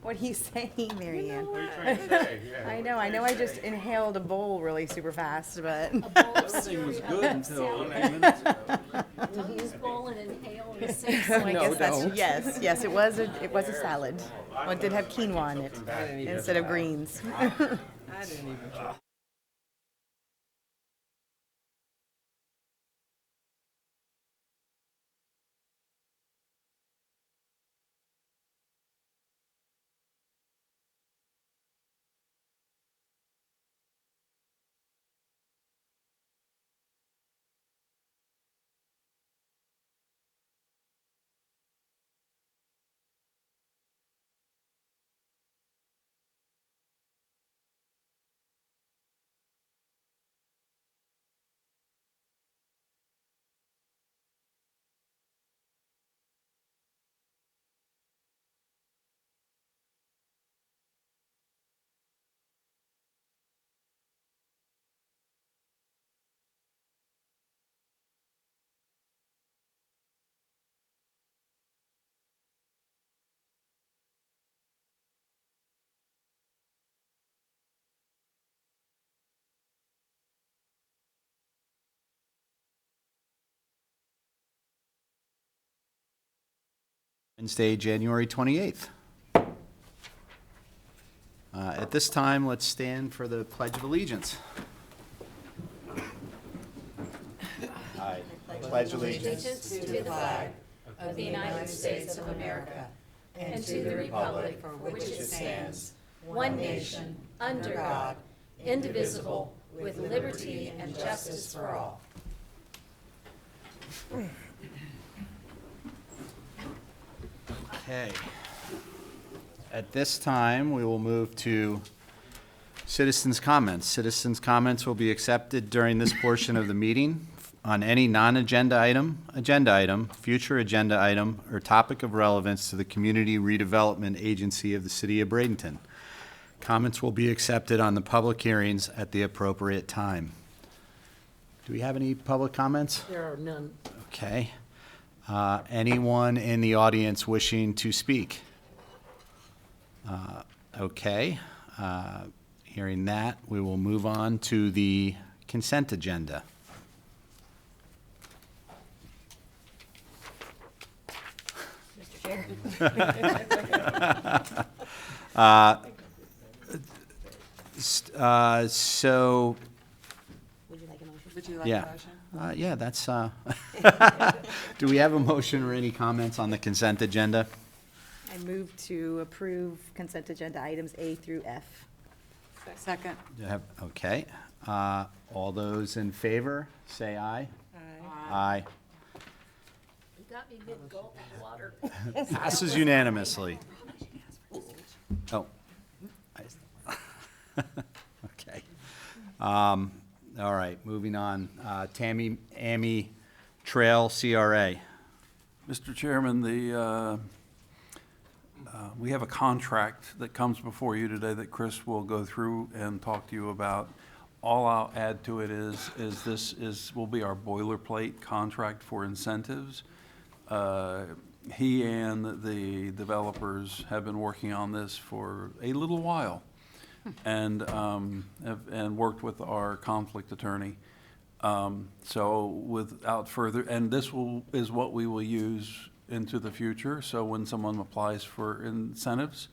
What are you saying, Mary Ann? What are you trying to say? Yeah, I know. I just inhaled a bowl really super fast, but. Everything was good until a few minutes ago. Don't use bowl and inhale in the same So I sentence. guess that's yes. It was a salad. Well, it did have quinoa in it instead of greens. I didn't even. Wednesday, January 28th. At this time, let's stand for the Pledge of Allegiance. I pledge allegiance Allegiance to the flag of the United States of America and to the republic for which it stands, one nation, under God, indivisible, with liberty and justice for all. Okay. At this time, we will move to citizens' comments. Citizens' comments will be accepted during this portion of the meeting on any non-agenda item, agenda item, future agenda item, or topic of relevance to the Community Redevelopment Agency of the City of Bradenton. Comments will be accepted on the public hearings at the appropriate time. Do we have any public comments? There are none. Okay. Anyone in the audience wishing to speak? Okay. Hearing that, we will move on to the consent agenda. Mr. Chair. So, Would you like a motion? Would you like yeah. a motion? Yeah, that's, do we have a motion or any comments on the consent agenda? I move to approve consent agenda items A through F. Second. Okay. All those in favor, say aye. Aye. You got me mid-gulp of water. Passes unanimously. Oh. Okay. All right, moving on. Amy Trail CRA. Mr. Chairman, we have a contract that comes before you today that Chris will go through and talk to you about. All I'll add to it is this will be our boilerplate contract for incentives. He and the developers have been working on this for a little while and worked with our conflict attorney. So without further, and this is what we will use into the future. So when someone applies for incentives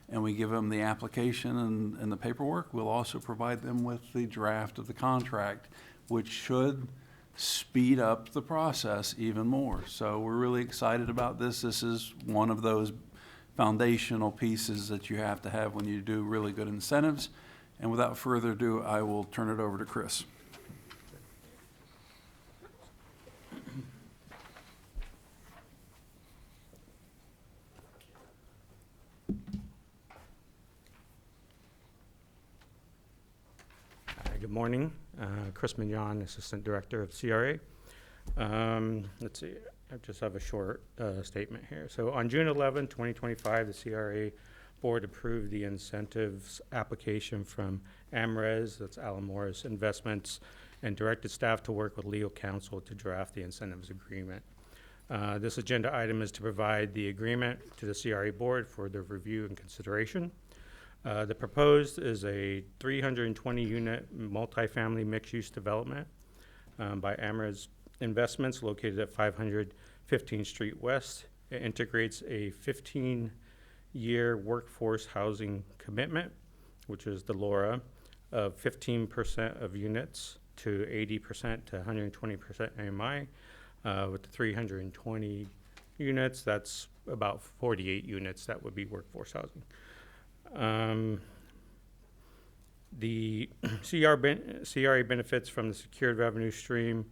and we give them the application and the paperwork, we'll also provide them with the draft of the contract, which should speed up the process even more. So we're really excited about this. This is one of those foundational pieces that you have to have when you do really good incentives. And without further ado, I will turn it over to Chris. Good morning. Chris Mignon, Assistant Director of CRA. Let's see, I just have a short statement here. So on June 11, 2025, the CRA Board approved the incentives application from AmRes, that's Alan Morris Investments, and directed staff to work with legal counsel to draft the incentives agreement. This agenda item is to provide the agreement to the CRA board for their review and consideration. The proposed is a 320-unit multifamily mixed-use development by Amherst Investments located at 500 15th Street West. It integrates a 15-year workforce housing commitment, which is the LoRa, of 15% of units to 80% to 120% AMI. With the 320 units, that's about 48 units that would be workforce housing. The CRA benefits from the secured revenue stream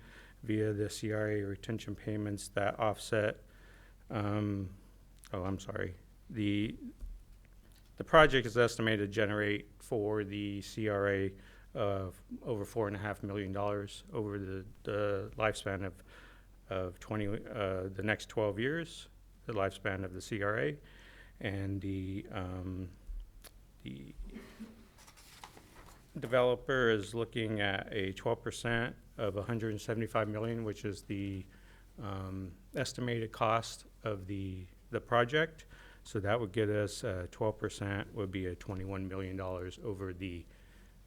via the CRA retention payments that offset, the project is estimated to generate for the CRA over $4.5 million over the lifespan of the next 12 years, the lifespan of the CRA, and the developer is looking at a 12% of 175 million, which is the estimated cost of the project. So that would get us 12% would be a $21 million over the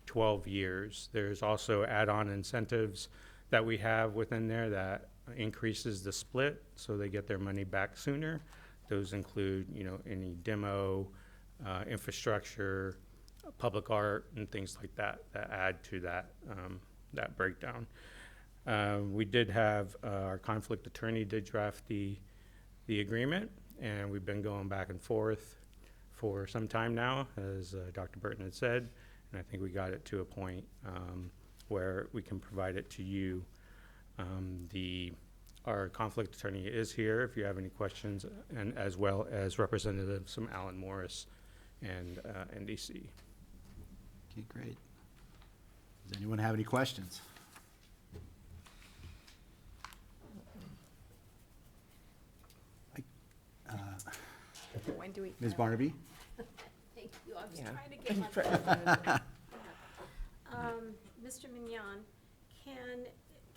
12 years. There's also add-on incentives that we have within there that increases the split, so they get their money back sooner. Those include, any demo, infrastructure, public art, and things like that that add to that breakdown. We did have our conflict attorney did draft the agreement, and we've been going back and forth for some time now, as Dr. Burton had said, and I think we got it to a point where we can provide it to you. Our conflict attorney is here if you have any questions, and as well as representatives from Allen Morris and NDC. Okay, great. Does anyone have any questions? When do we? Ms. Barnaby? Thank you. I was Yeah. trying to get my. Mr. Mignon,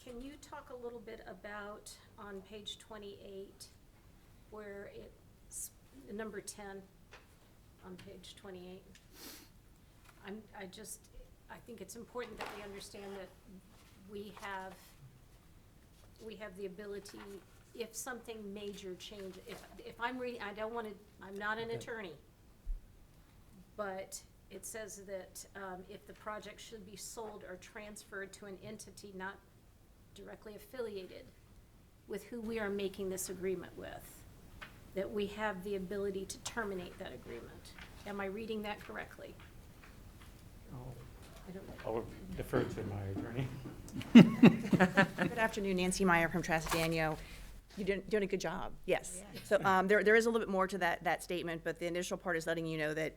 can you talk a little bit about on page 28, where it's number 10 on page 28? I think it's important that we understand that we have the ability, if something major change, if I'm reading, I'm not an attorney, but it says that if the project should be sold or transferred to an entity not directly affiliated with who we are making this agreement with, that we have the ability to terminate that agreement. Am I reading that correctly? I don't know. I'll defer to my attorney. Good afternoon, Nancy Meyer from Trasadano. You're doing a good job, yes. So there is a little bit more to that statement, but the initial part is letting you know that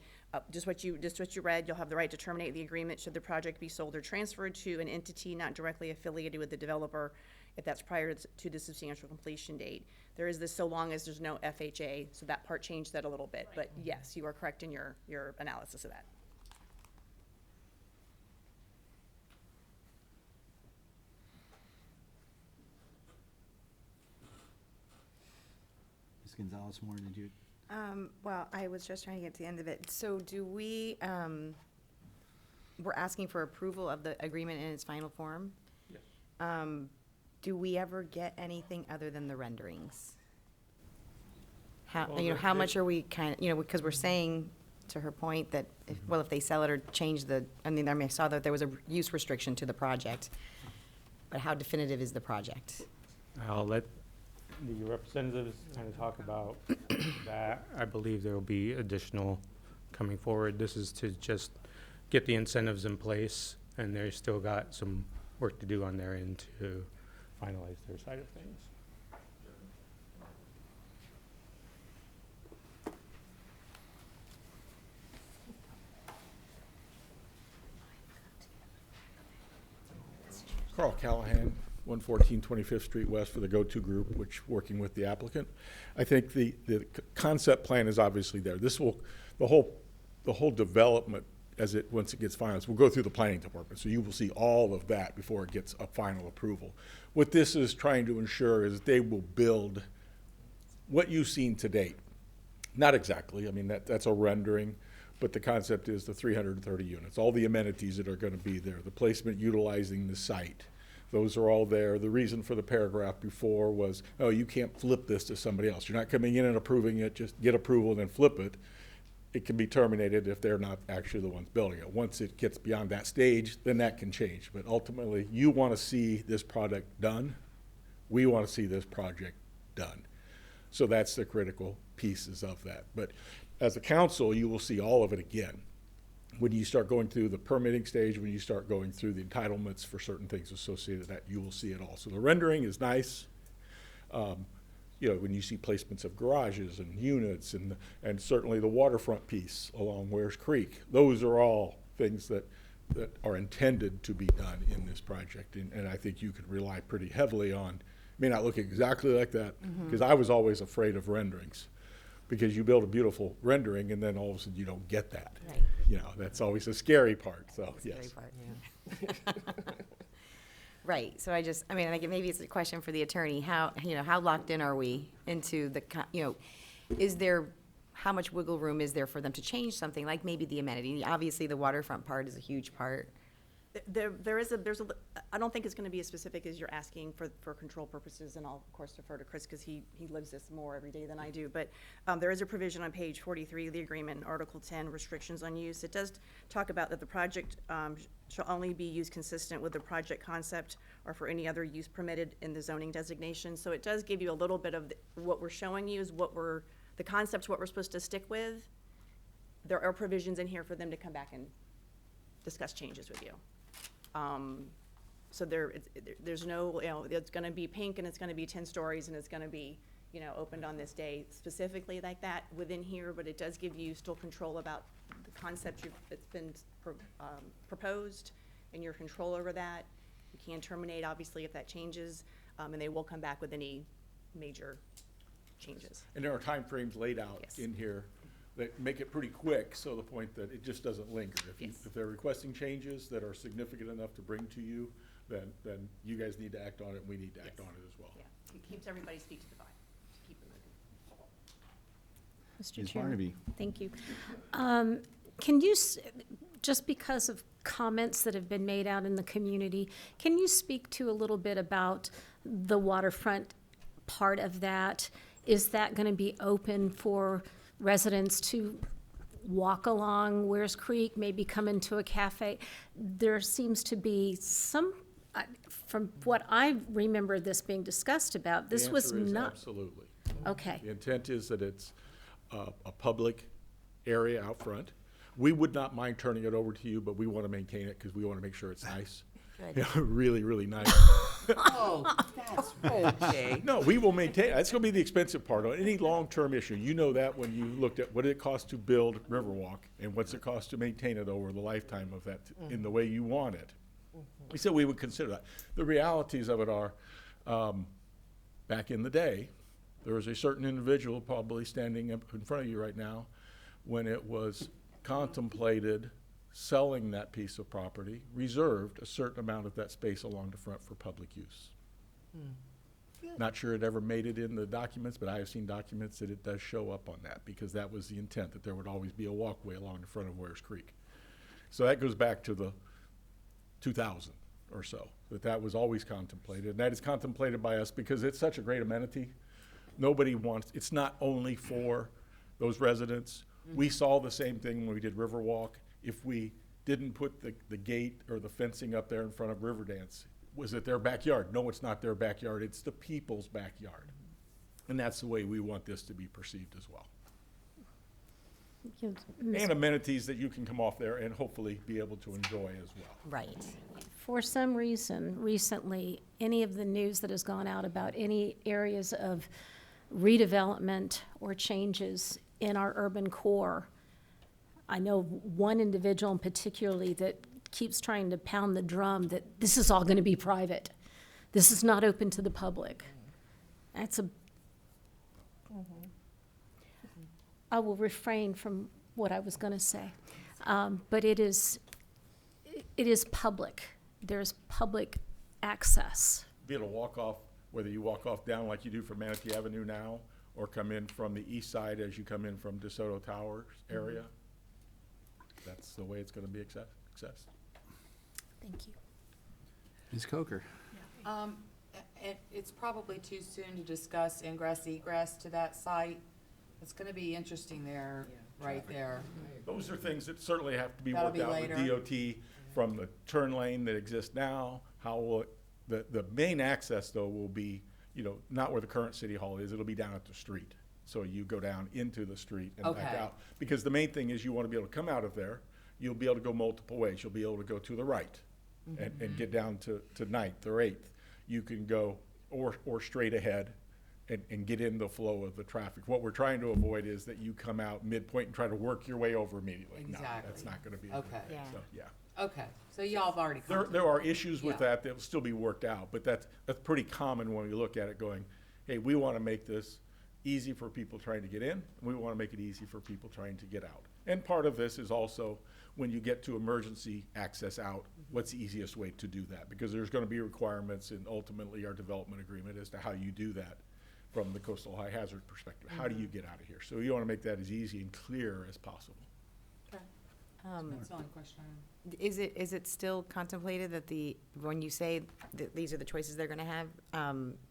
just what you read, you'll have the right to terminate the agreement should the project be sold or transferred to an entity not directly affiliated with the developer, if that's prior to the substantial completion date. There is this so long as there's no FHA, so that part changed that a little bit. But yes, you are correct in your analysis of that. Ms. Gonzalez-Moore, did you? Well, I was just trying to get to the end of it. So do we, we're asking for approval of the agreement in its final form? Yes. Do we ever get anything other than the renderings? Well, How much are we because we're saying, to her point, that if they sell it or change I saw that there was a use restriction to the project, but how definitive is the project? I'll let the representatives kind of talk about that. I believe there will be additional coming forward. This is to just get the incentives in place, and they've still got some work to do on their end to finalize their side of things. Carl Callahan, 114 25th Street West for the Go-To Group, which working with the applicant. I think the concept plan is obviously there. This will, the whole development once it gets finalized, will go through the planning department. So you will see all of that before it gets a final approval. What this is trying to ensure is they will build what you've seen to date. Not exactly, I mean, that's a rendering, but the concept is the 330 units, all the amenities that are gonna be there, the placement utilizing the site. Those are all there. The reason for the paragraph before was, oh, you can't flip this to somebody else. You're not coming in and approving it, just get approval and then flip it. It can be terminated if they're not actually the ones building it. Once it gets beyond that stage, then that can change. But ultimately, you want to see this product done. We want to see this project done. So that's the critical pieces of that. But as a council, you will see all of it again. When you start going through the permitting stage, when you start going through the entitlements for certain things associated with that, you will see it all. So the rendering is nice. You know, when you see placements of garages and units and certainly the waterfront piece along Wares Creek, those are all things that are intended to be done in this project. And I think you can rely pretty heavily on, it may not look exactly like that, because I was always afraid of renderings. Because you build a beautiful rendering and then all of a sudden you don't get that. Right. You know, that's always a scary part, so, Scary yes. part. Right, so I mean, maybe it's a question for the attorney, how locked in are we into is there, how much wiggle room is there for them to change something, like maybe the amenity? Obviously, the waterfront part is a huge part. There's I don't think it's gonna be as specific as you're asking for control purposes, and I'll of course defer to Chris, because he lives this more every day than I do, but there is a provision on page 43 of the agreement, Article 10, restrictions on use. It does talk about that the project shall only be used consistent with the project concept or for any other use permitted in the zoning designation, so it does give you a little bit of what we're showing you is the concepts, what we're supposed to stick with. There are provisions in here for them to come back and discuss changes with you. So there's no, it's gonna be pink and it's gonna be 10 stories and it's gonna be, opened on this day specifically like that within here, but it does give you still control about the concept that's been proposed and your control over that. You can terminate, obviously, if that changes, and they will come back with any major changes. And there are timeframes laid out Yes. in here that make it pretty quick, so the point that it just doesn't linger. Yes. If they're requesting changes that are significant enough to bring to you, then you guys need to act on it, and we need to act on it as well. Yeah, it keeps everybody's feet to the fire, to keep it moving. Mr. Ms. Chair. Barnaby. Thank you. Can you, just because of comments that have been made out in the community, can you speak to a little bit about the waterfront part of that? Is that going to be open for residents to walk along Wares Creek, maybe come into a cafe? There seems to be some, from what I remember this being discussed about, this was The answer is not. absolutely. Okay, The intent is that it's a public area out front. We would not mind turning it over to you, but we want to maintain it because we want to make sure it's nice. Good. Yeah, really, really nice. Oh, that's okay. No, we will maintain, that's gonna be the expensive part on any long-term issue. You know that when you looked at what did it cost to build Riverwalk and what's it cost to maintain it over the lifetime of that in the way you want it. We said we would consider that. The realities of it are, back in the day, there was a certain individual probably standing up in front of you right now when it was contemplated selling that piece of property, reserved a certain amount of that space along the front for public use. Not sure it ever made it in the documents, but I have seen documents that it does show up on that, because that was the intent, that there would always be a walkway along the front of Wares Creek. So that goes back to the 2000 or so, that was always contemplated, and that is contemplated by us because it's such a great amenity. Nobody wants, it's not only for those residents. We saw the same thing when we did Riverwalk. If we didn't put the gate or the fencing up there in front of Riverdance, was it their backyard? No, it's not their backyard, it's the people's backyard. And that's the way we want this to be perceived as well. And amenities that you can come off there and hopefully be able to enjoy as well. Right. for some reason, recently, any of the news that has gone out about any areas of redevelopment or changes in our urban core, I know one individual in particularly that keeps trying to pound the drum that this is all going to be private. This is not open to the public. That's a, I will refrain from what I was going to say. But it is public. There's public access. Be able to walk off, whether you walk off down like you do from Manatee Avenue now, or come in from the east side as you come in from DeSoto Towers area. That's the way it's gonna be accessed. Thank you. Ms. Coker? It's probably too soon to discuss ingress egress to that site. It's gonna be interesting there, right there. Those are things that certainly have to be That'll worked be out with later. DOT from the turn lane that exists now. How will, the main access though will be, not where the current city hall is, it'll be down at the street. So you go down into the street and back Okay. out. Because the main thing is you want to be able to come out of there, you'll be able to go multiple ways. You'll be able to go to the right and get down to Ninth or Eighth. You can go or straight ahead and get in the flow of the traffic. What we're trying to avoid is that you come out midpoint and try to work your way over immediately. No, Exactly. that's not gonna be a good Okay. thing. Yeah. So, yeah. Okay, so y'all have already. There are issues with Yeah. that that will still be worked out, but that's pretty common when we look at it going, hey, we want to make this easy for people trying to get in, and we want to make it easy for people trying to get out. And part of this is also, when you get to emergency access out, what's the easiest way to do that? Because there's going to be requirements in ultimately our development agreement as to how you do that from the coastal high hazard perspective. How do you get out of here? So you want to make that as easy and clear as possible. That's the only question I have. Is it still contemplated that when you say that these are the choices they're gonna have,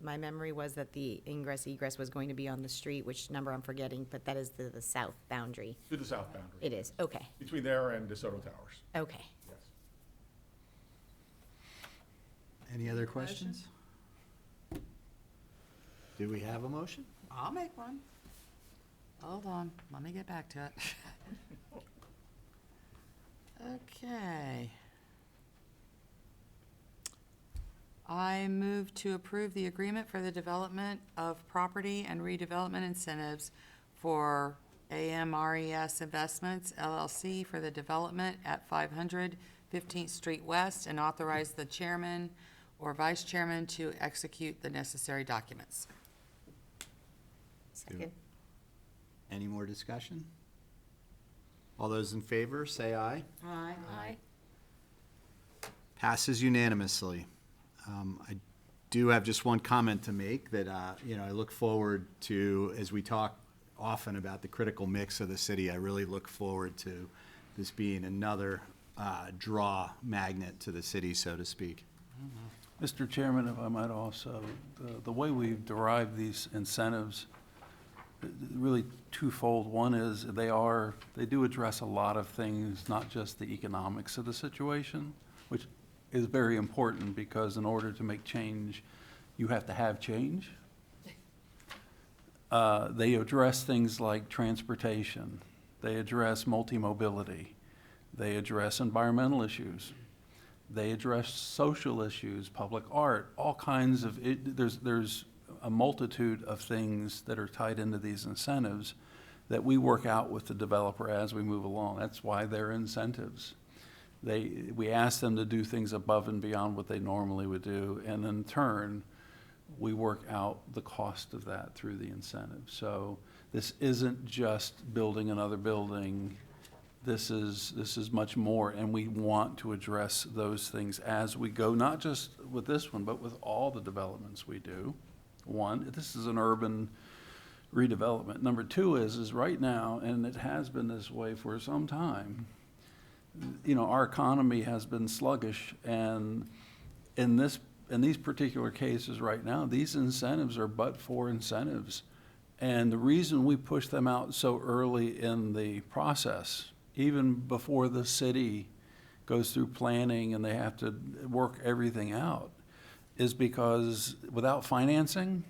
my memory was that the ingress egress was going to be on the street, which number I'm forgetting, but that is the south boundary. To the south boundary. It is, okay, Between there and DeSoto Towers, okay. yes. Any other questions? Do we have a motion? I'll make one. Hold on, let me get back to it. Okay. I move to approve the agreement for the development of property and redevelopment incentives for AMRES Investments LLC for the development at 500 15th Street West and authorize the chairman or vice chairman to execute the necessary documents. Second. Any more discussion? All those in favor, say aye. Aye. Aye. Passes unanimously. I do have just one comment to make that, I look forward to, as we talk often about the critical mix of the city, I really look forward to this being another draw magnet to the city, so to speak. Mr. Chairman, if I might also, the way we've derived these incentives, really twofold. One is they do address a lot of things, not just the economics of the situation, which is very important because in order to make change, you have to have change. They address things like transportation. They address multi-mobility. They address environmental issues. They address social issues, public art, all kinds of, there's a multitude of things that are tied into these incentives that we work out with the developer as we move along. That's why they're incentives. We ask them to do things above and beyond what they normally would do, and in turn, we work out the cost of that through the incentive. So this isn't just building another building. This is much more, and we want to address those things as we go, not just with this one, but with all the developments we do. One, this is an urban redevelopment. Number two is right now, and it has been this way for some time, our economy has been sluggish, and in these particular cases right now, these incentives are but-for incentives. And the reason we push them out so early in the process, even before the city goes through planning and they have to work everything out, is because without financing,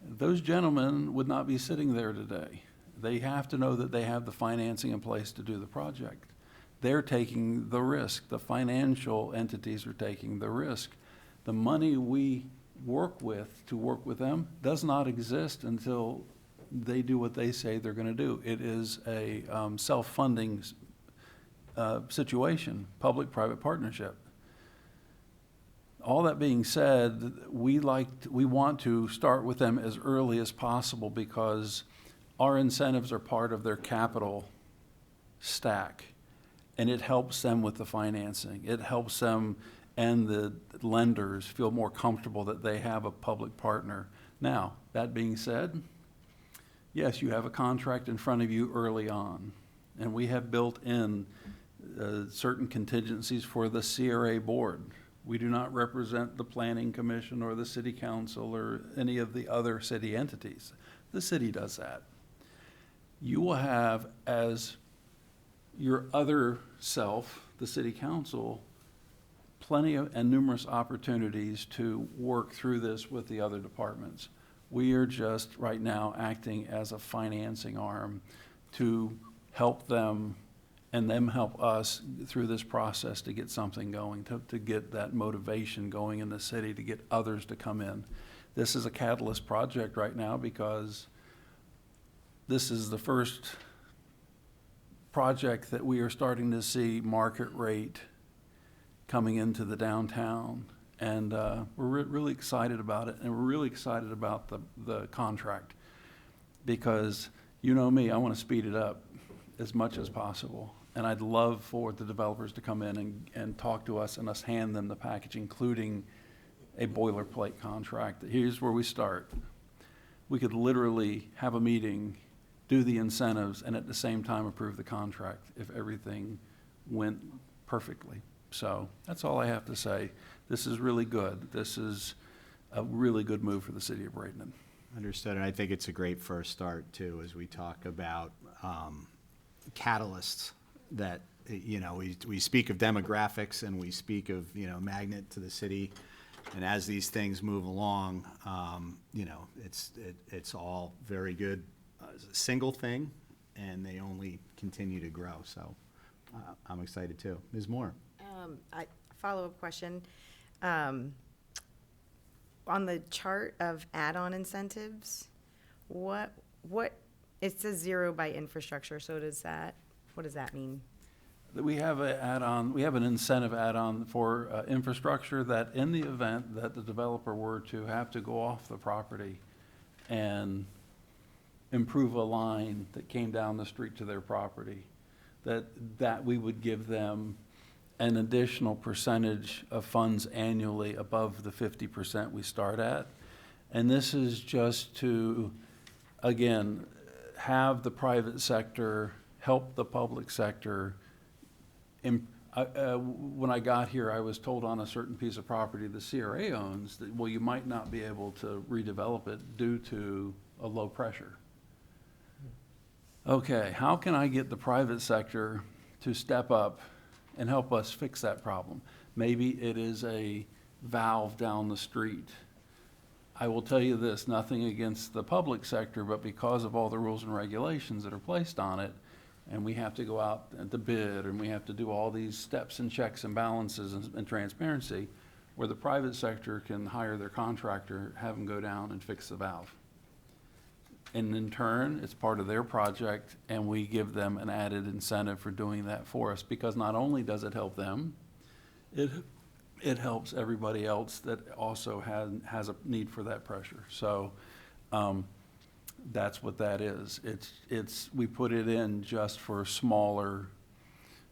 those gentlemen would not be sitting there today. They have to know that they have the financing in place to do the project. They're taking the risk. The financial entities are taking the risk. The money we work with them does not exist until they do what they say they're going to do. It is a self-funding situation, public-private partnership. All that being said, we want to start with them as early as possible because our incentives are part of their capital stack, and it helps them with the financing. It helps them and the lenders feel more comfortable that they have a public partner. Now, that being said, yes, you have a contract in front of you early on, and we have built in certain contingencies for the CRA board. We do not represent the planning commission or the city council or any of the other city entities. The city does that. You will have, as your other self, the city council, plenty of and numerous opportunities to work through this with the other departments. We are just right now acting as a financing arm to help them and them help us through this process to get something going, to get that motivation going in the city, to get others to come in. This is a catalyst project right now because this is the first project that we are starting to see market rate coming into the downtown. And we're really excited about it, and we're really excited about the contract because, you know me, I want to speed it up as much as possible. And I'd love for the developers to come in and talk to us and us hand them the package, including a boilerplate contract. Here's where we start. We could literally have a meeting, do the incentives, and at the same time approve the contract if everything went perfectly. So that's all I have to say. This is really good. This is a really good move for the city of Bradenton. Understood, and I think it's a great first start, too, as we talk about catalysts that, you know, we speak of demographics and we speak of, you know, magnet to the city, and as these things move along, you know, it's all very good as a single thing, and they only continue to grow, so I'm excited, too. Ms. Moore? Follow-up question. On the chart of add-on incentives, what, it says 0 by infrastructure, so what does that mean? We have an incentive add-on for infrastructure that in the event that the developer were to have to go off the property and improve a line that came down the street to their property, that we would give them an additional percentage of funds annually above the 50% we start at. And this is just to, again, have the private sector help the public sector. When I got here, I was told on a certain piece of property the CRA owns that, well, you might not be able to redevelop it due to a low pressure. Okay, how can I get the private sector to step up and help us fix that problem? Maybe it is a valve down the street. I will tell you this, nothing against the public sector, but because of all the rules and regulations that are placed on it, and we have to go out and to bid, and we have to do all these steps and checks and balances and transparency, where the private sector can hire their contractor, have them go down and fix the valve. And in turn, it's part of their project, and we give them an added incentive for doing that for us, because not only does it help them, it helps everybody else that also has a need for that pressure. So that's what that is. We put it in just for smaller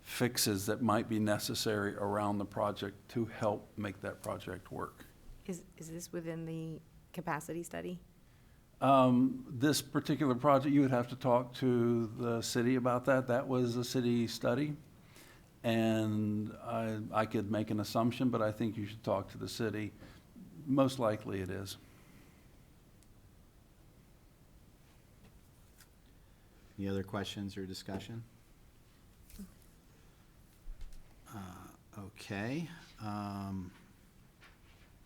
fixes that might be necessary around the project to help make that project work. Is this within the capacity study? This particular project, you would have to talk to the city about that. That was a city study. And I could make an assumption, but I think you should talk to the city. Most likely it is. Any other questions or discussion? Okay.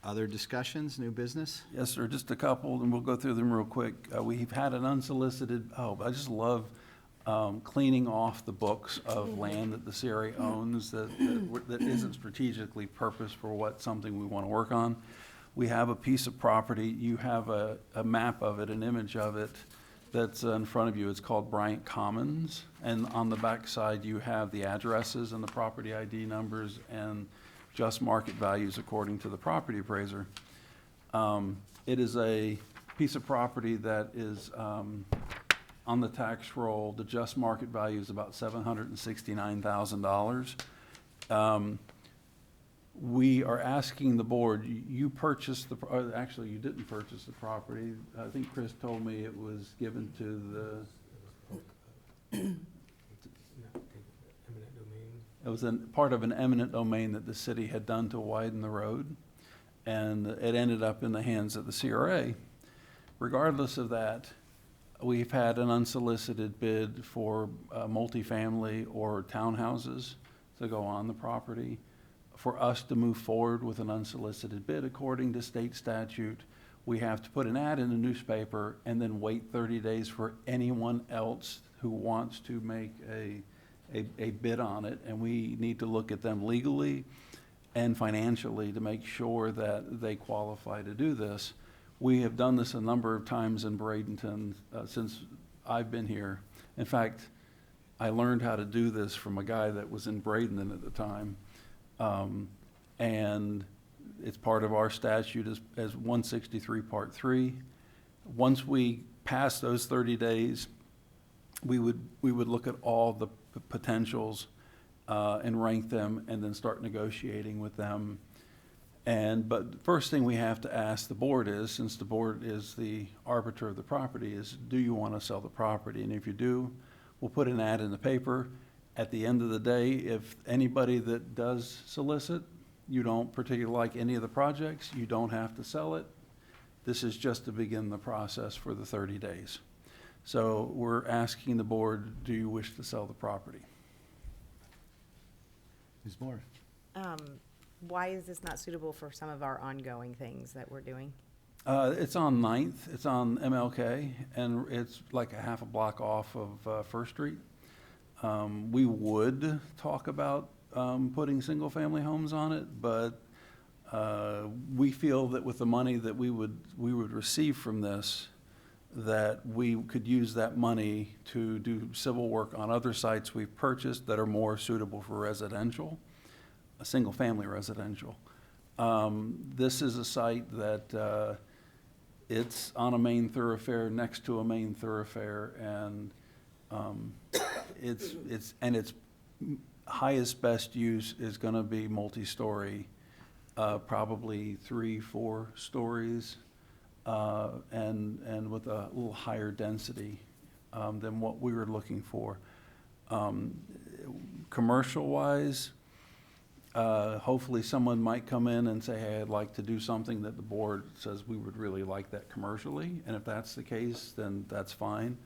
Other discussions, new business? Yes, sir, just a couple, and we'll go through them real quick. We've had an unsolicited, I just love cleaning off the books of land that the CRA owns that isn't strategically purposed for something we want to work on. We have a piece of property, you have a map of it, an image of it that's in front of you. It's called Bryant Commons, and on the back side you have the addresses and the property ID numbers and just market values according to the property appraiser. It is a piece of property that is on the tax roll. The just market value is about $769,000. we are asking the board, you purchased actually, you didn't purchase the property. I think Chris told me it was given to the, it was part of an eminent domain that the city had done to widen the road, and it ended up in the hands of the CRA. Regardless of that, we've had an unsolicited bid for multifamily or townhouses to go on the property. For us to move forward with an unsolicited bid, according to state statute, we have to put an ad in the newspaper and then wait 30 days for anyone else who wants to make a bid on it. And we need to look at them legally and financially to make sure that they qualify to do this. We have done this a number of times in Bradenton since I've been here. In fact, I learned how to do this from a guy that was in Bradenton at the time. And it's part of our statute as 163 Part 3. Once we pass those 30 days, we would look at all the potentials and rank them and then start negotiating with them. But the first thing we have to ask the board is, since the board is the arbiter of the property, is do you want to sell the property? And if you do, we'll put an ad in the paper. At the end of the day, if anybody that does solicit, you don't particularly like any of the projects, you don't have to sell it. This is just to begin the process for the 30 days. So we're asking the board, do you wish to sell the property? Ms. Moore? Why is this not suitable for some of our ongoing things that we're doing? It's on 9th, it's on MLK, and it's like a half a block off of First Street. We would talk about putting single-family homes on it, but we feel that with the money that we would receive from this, that we could use that money to do civil work on other sites we've purchased that are more suitable for residential, a single-family residential. This is a site that it's on a main thoroughfare, next to a main thoroughfare, and its highest best use is going to be multi-story, probably 3-4 stories, and with a little higher density than what we were looking for. Commercial-wise, hopefully someone might come in and say, hey, I'd like to do something that the board says we would really like that commercially, and if that's the case, then that's fine.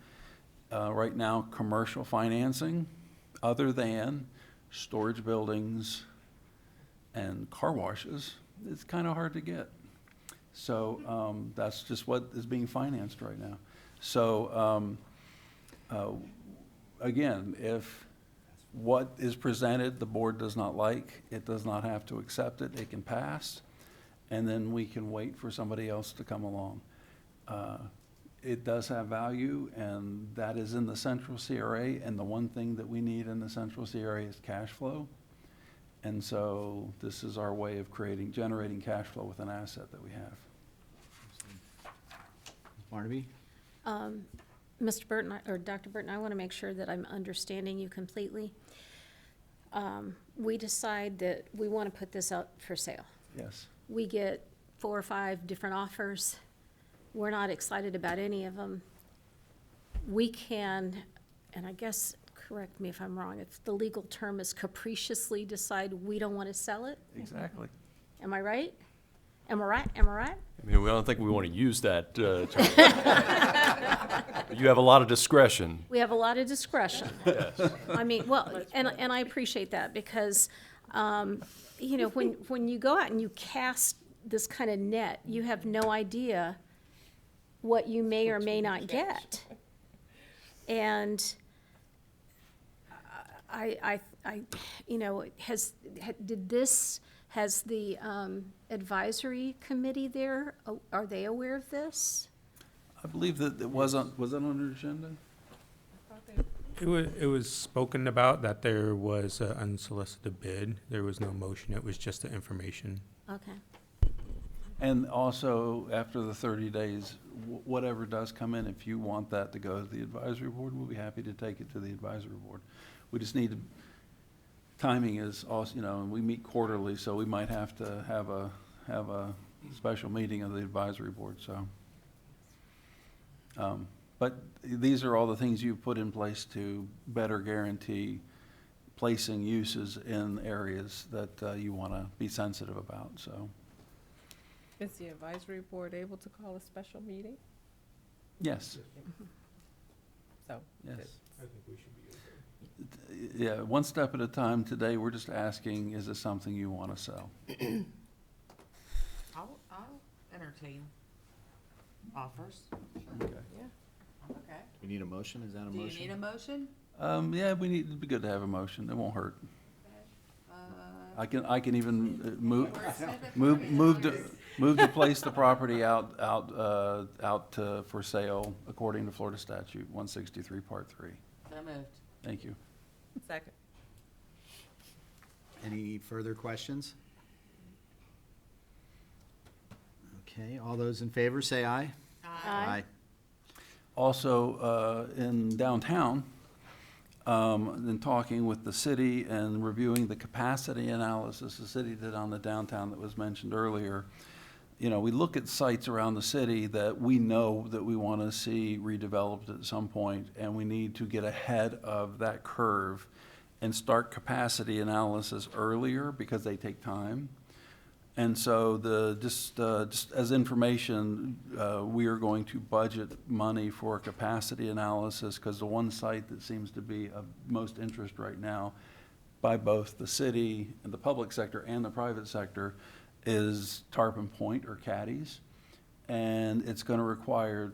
Right now, commercial financing, other than storage buildings and car washes, it's kind of hard to get. So that's just what is being financed right now. So again, if what is presented the board does not like, it does not have to accept it, it can pass, and then we can wait for somebody else to come along. It does have value, and that is in the central CRA, and the one thing that we need in the central CRA is cash flow. And so this is our way of generating cash flow with an asset that we have. Ms. Barnaby? Mr. Burton, or Dr. Burton, I want to make sure that I'm understanding you completely. We decide that we want to put this out for sale. Yes. We get 4 or 5 different offers. We're not excited about any of them. We can, and I guess, correct me if I'm wrong, if the legal term is capriciously decide we don't want to sell it? Exactly. Am I right? Am I right? Am I right? I mean, we don't think we want to use that term. You have a lot of discretion. We have a lot of discretion. Yes. I mean, well, and I appreciate that because, you know, when you go out and you cast this kind of net, you have no idea what you may or may not get. And I you know, has the advisory committee there, are they aware of this? I believe that it was that on the agenda? It was spoken about that there was an unsolicited bid. There was no motion. It was just the information. Okay. And also, after the 30 days, whatever does come in, if you want that to go to the advisory board, we'll be happy to take it to the advisory board. We just need timing is also, and we meet quarterly, so we might have to have a special meeting of the advisory board, so. But these are all the things you've put in place to better guarantee placing uses in areas that you want to be sensitive about, so. Is the advisory board able to call a special meeting? Yes, So. yes. I think we should be okay. Yeah, one step at a time. Today, we're just asking, is this something you want to sell? I'll entertain offers. Okay. Okay. We need a motion, is that a Do motion? you need a motion? Yeah, it'd be good to have a motion. It won't hurt. Uh, I can even move to place the property out for sale according to Florida statute 163, Part 3. So moved. Thank you. Second. Any further questions? Okay, all those in favor, say aye. Aye. Also, in downtown, in talking with the city and reviewing the capacity analysis the city did on the downtown that was mentioned earlier, we look at sites around the city that we know that we want to see redeveloped at some point, and we need to get ahead of that curve and start capacity analysis earlier because they take time. And so just as information, we are going to budget money for capacity analysis because the one site that seems to be of most interest right now by both the city and the public sector and the private sector is Tarpon Point or Caddies. And it's going to require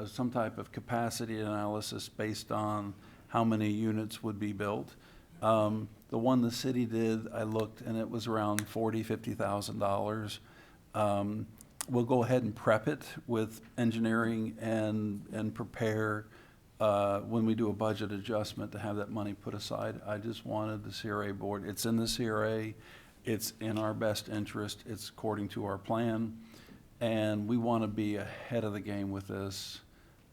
some type of capacity analysis based on how many units would be built. The one the city did, I looked, and it was around $50,000. We'll go ahead and prep it with engineering and prepare when we do a budget adjustment to have that money put aside. I just wanted the CRA board, it's in the CRA, it's in our best interest, it's according to our plan, and we want to be ahead of the game with this.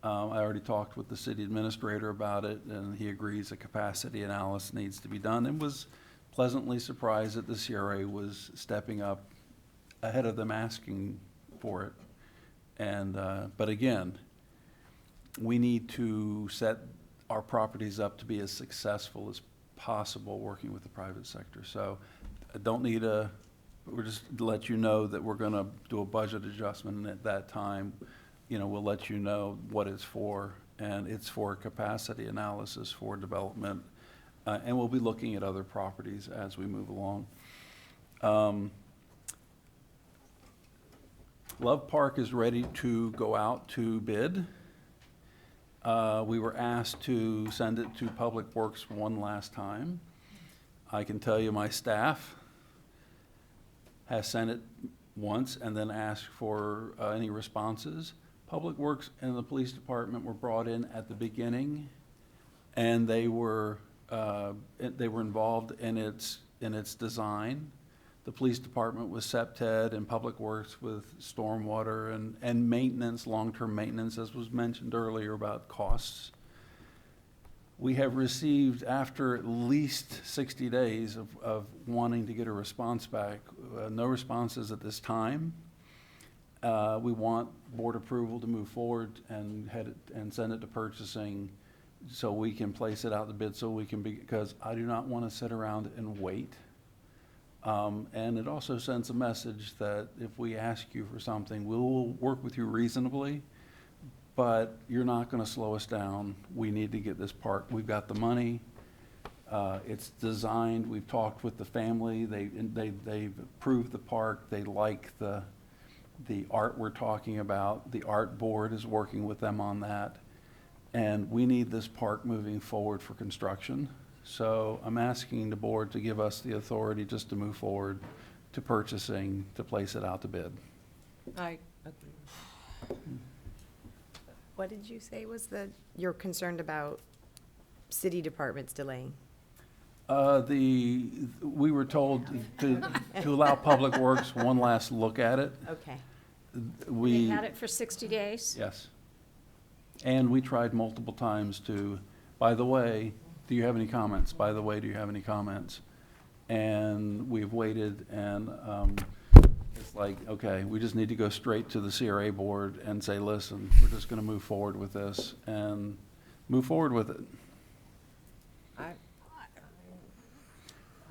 I already talked with the city administrator about it, and he agrees a capacity analysis needs to be done, and was pleasantly surprised that the CRA was stepping up ahead of them asking for it. And, but again, we need to set our properties up to be as successful as possible working with the private sector. So I don't need we're just to let you know that we're gonna do a budget adjustment, and at that time, we'll let you know what it's for, and it's for capacity analysis for development, and we'll be looking at other properties as we move along. Love Park is ready to go out to bid. We were asked to send it to Public Works one last time. I can tell you my staff has sent it once and then asked for any responses. Public Works and the police department were brought in at the beginning, and they were involved in its design. The police department was SEPTED, and Public Works with stormwater and maintenance, long-term maintenance, as was mentioned earlier about costs. We have received, after at least 60 days of wanting to get a response back, no responses at this time. We want board approval to move forward and send it to purchasing so we can place it out to bid, so we can because I do not want to sit around and wait. And it also sends a message that if we ask you for something, we will work with you reasonably, but you're not going to slow us down. We need to get this park. We've got the money. It's designed. We've talked with the family. They've approved the park. They like the art we're talking about. The art board is working with them on that. And we need this park moving forward for construction. So I'm asking the board to give us the authority just to move forward to purchasing, to place it out to bid. I What did you say was you're concerned about city departments delaying? We were told to allow Public Works one last look at it. Okay. They had it for 60 days? Yes. And we tried multiple times to, by the way, do you have any comments? By the way, do you have any comments? and we've waited, and it's like, okay, we just need to go straight to the CRA board and say, listen, we're just gonna move forward with this, and move forward with it.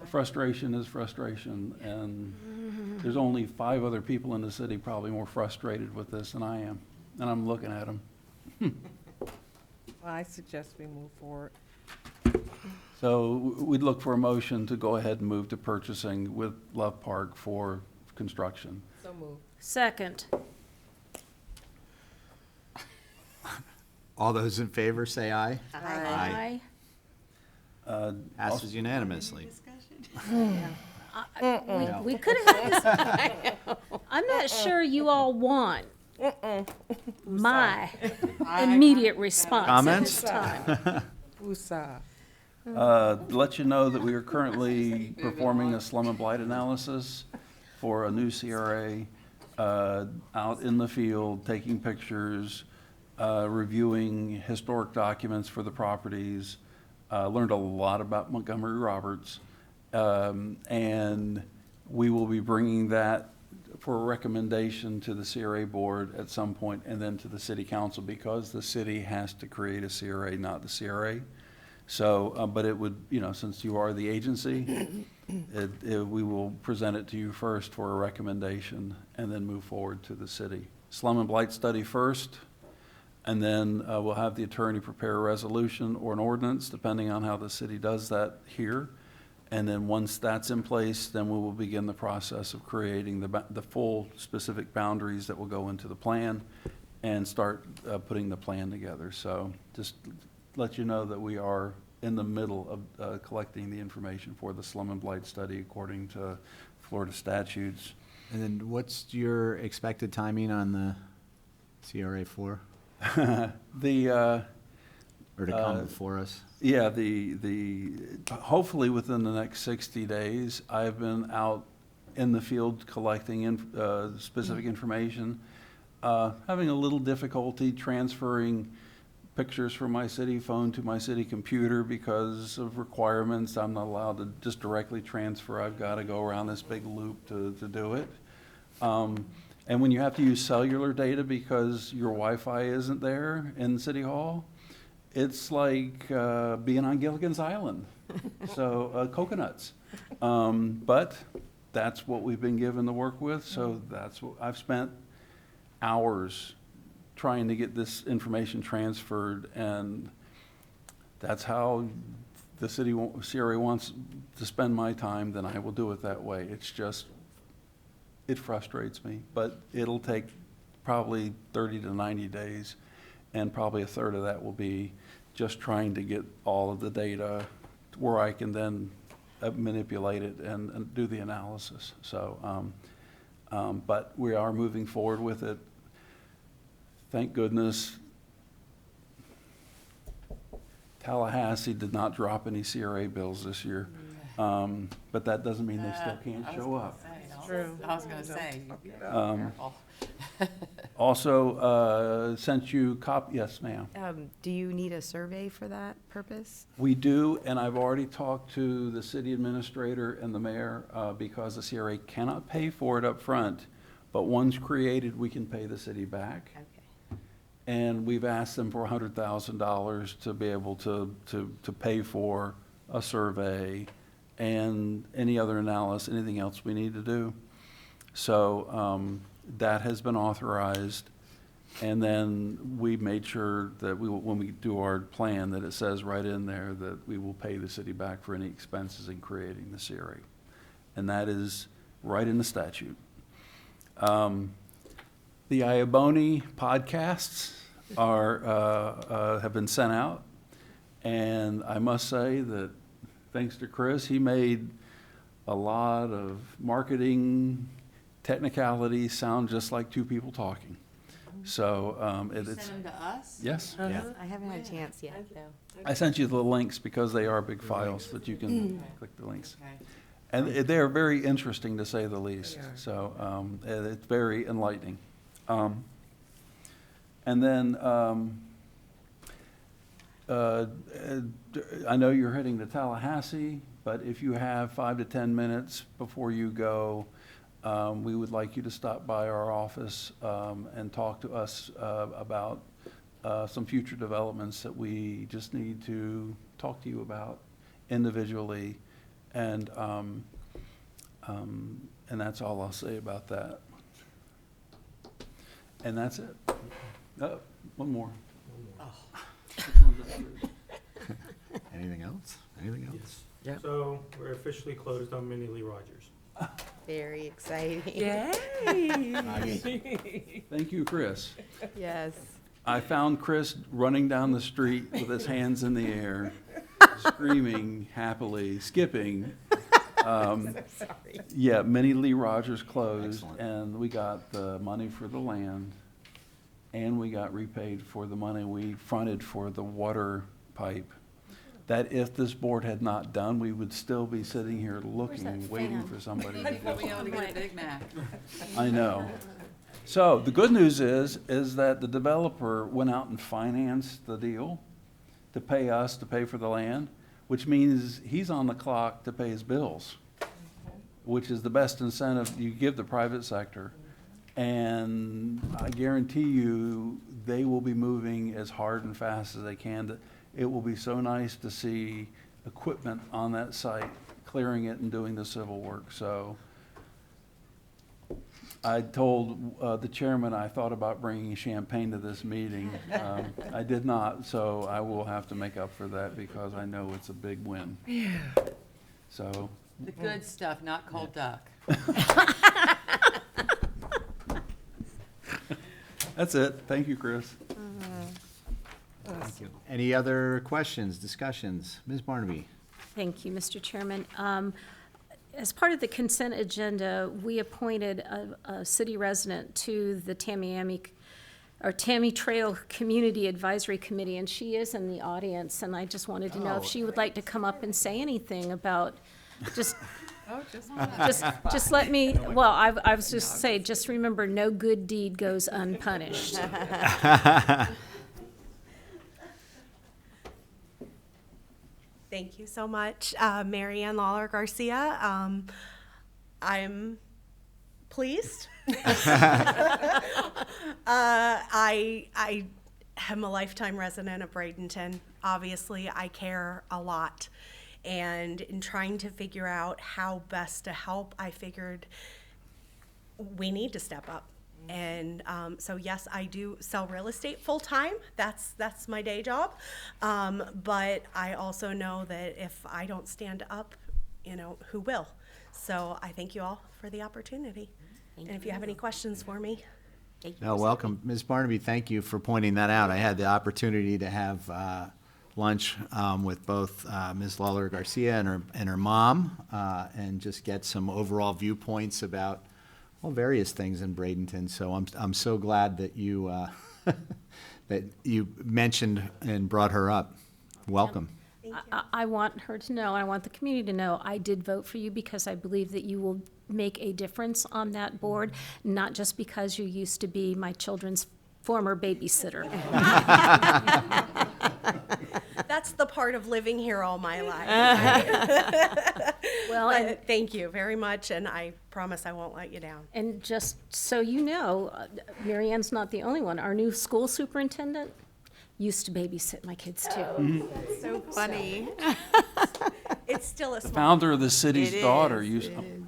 Frustration is frustration, and there's only 5 other people in the city probably more frustrated with this than I am, and I'm looking at them. Well, I suggest we move forward. So we'd look for a motion to go ahead and move to purchasing with Love Park for construction. So move. Second. All those in favor, say aye. Aye. Passes unanimously. We could have had this. I'm not sure you all want my immediate response at this Comments? time. Woosah. Let you know that we are currently performing a slum and blight analysis for a new CRA, out in the field, taking pictures, reviewing historic documents for the properties. Learned a lot about Montgomery Roberts, and we will be bringing that for a recommendation to the CRA board at some point, and then to the city council, because the city has to create a CRA, not the CRA. So, but it would, you know, since you are the agency, we will present it to you first for a recommendation, and then move forward to the city. Slum and blight study first, and then we'll have the attorney prepare a resolution or an ordinance, depending on how the city does that here. And then once that's in place, then we will begin the process of creating the full specific boundaries that will go into the plan, and start putting the plan together. So just let you know that we are in the middle of collecting the information for the slum and blight study according to Florida statutes. And then what's your expected timing on the CRA 4? Or to come before us? Yeah, hopefully within the next 60 days. I've been out in the field collecting specific information, having a little difficulty transferring pictures from my city phone to my city computer because of requirements. I'm not allowed to just directly transfer. I've got to go around this big loop to do it. And when you have to use cellular data because your Wi-Fi isn't there in City Hall, it's like being on Gilligan's Island. So coconuts. But that's what we've been given to work with. So that's what I've spent hours trying to get this information transferred, and that's how the city CRA wants to spend my time. Then I will do it that way. It's just, it frustrates me, but it'll take probably 30 to 90 days, and probably a third of that will be just trying to get all of the data where I can then manipulate it and do the analysis. So, but we are moving forward with it. Thank goodness Tallahassee did not drop any CRA bills this year. But that doesn't mean they still can't show up. True. I was gonna say. Also, sent you yes, ma'am. Do you need a survey for that purpose? We do, and I've already talked to the city administrator and the mayor, because the CRA cannot pay for it up front, but once created, we can pay the city back. Okay. And we've asked them for $100,000 to be able to pay for a survey and any other analysis, anything else we need to do. So that has been authorized. And then we made sure that when we do our plan, that it says right in there that we will pay the city back for any expenses in creating the CRA. And that is right in the statute. The Iaboni podcasts have been sent out, and I must say that thanks to Chris, he made a lot of marketing technicalities sound just like two people talking. So it's Send them to us? yes. Yeah. I haven't had a chance yet, though. I sent you the links because they are big files that you can click the links. Okay. And they're very interesting, to say the least. So it's very enlightening. And then I know you're heading to Tallahassee but if you have 5 to 10 minutes before you go, we would like you to stop by our office and talk to us about some future developments that we just need to talk to you about individually. And that's all I'll say about that. And that's it. Oh, one more. Anything else? Anything else? Yep. So we're officially closed on Mini Lee Rogers. Very exciting. Thank you, Chris. Yes. I found Chris running down the street with his hands in the air, screaming happily, skipping. Sorry. Yeah, Minnie Lee Rogers closed, Excellent. and we got the money for the land, and we got repaid for the money we fronted for the water pipe. That if this board had not done, we would still be sitting here looking, that waiting fan? for somebody to do We'll be able to get a Big Mac. I know. So the good news is that the developer went out and financed the deal to pay us to pay for the land, which means he's on the clock to pay his bills, which is the best incentive you give the private sector. And I guarantee you, they will be moving as hard and fast as they can. It will be so nice to see equipment on that site, clearing it and doing the civil work. So I told the chairman I thought about bringing champagne to this meeting. I did not, so I will have to make up for that because I know it's a big win. Yeah. So, The good stuff, not cold duck. that's it. Thank you, Chris. Thank you. Any other questions, discussions? Ms. Barnaby? Thank you, Mr. Chairman. As part of the consent agenda, we appointed a city resident to the Tammy Trail Community Advisory Committee, and she is in the audience, and I just wanted to know if she would like to come up and say anything about, just, Oh, just just let me, well, I was just say, just remember, no good deed goes unpunished. Thank you so much, Mary Ann Lawler Garcia. I'm pleased. I am a lifetime resident of Bradenton. Obviously, I care a lot. And in trying to figure out how best to help, I figured we need to step up. And so yes, I do sell real estate full time. That's my day job. But I also know that if I don't stand up, who will? So I thank you all for the opportunity. And if you have any questions for me. No, welcome. Ms. Barnaby, thank you for pointing that out. I had the opportunity to have lunch with both Ms. Lawler Garcia and her mom and just get some overall viewpoints about various things in Bradenton. So I'm so glad that you that you mentioned and brought her up. Welcome. I want her to know, and I want the community to know, I did vote for you because I believe that you will make a difference on that board, not just because you used to be my children's former babysitter. That's the part of living here all my life. Right? Well, and, thank you very much, and I promise I won't let you down. and just so you know, Mary Ann's not the only one. Our new school superintendent used to babysit my kids too. So funny. It's still a small. Founder of the city's It daughter is, used. it is.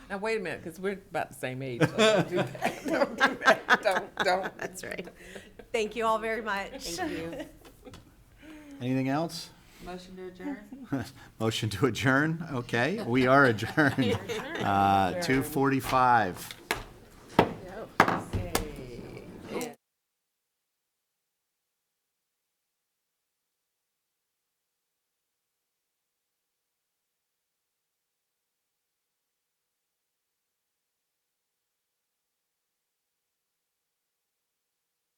Now, wait a minute, because we're about the same age. So don't do that. Don't do that. Don't. That's right. Thank you all very much. Thank you. Anything else? Motion to adjourn? Motion to adjourn? Okay, we are adjourned. 2:45.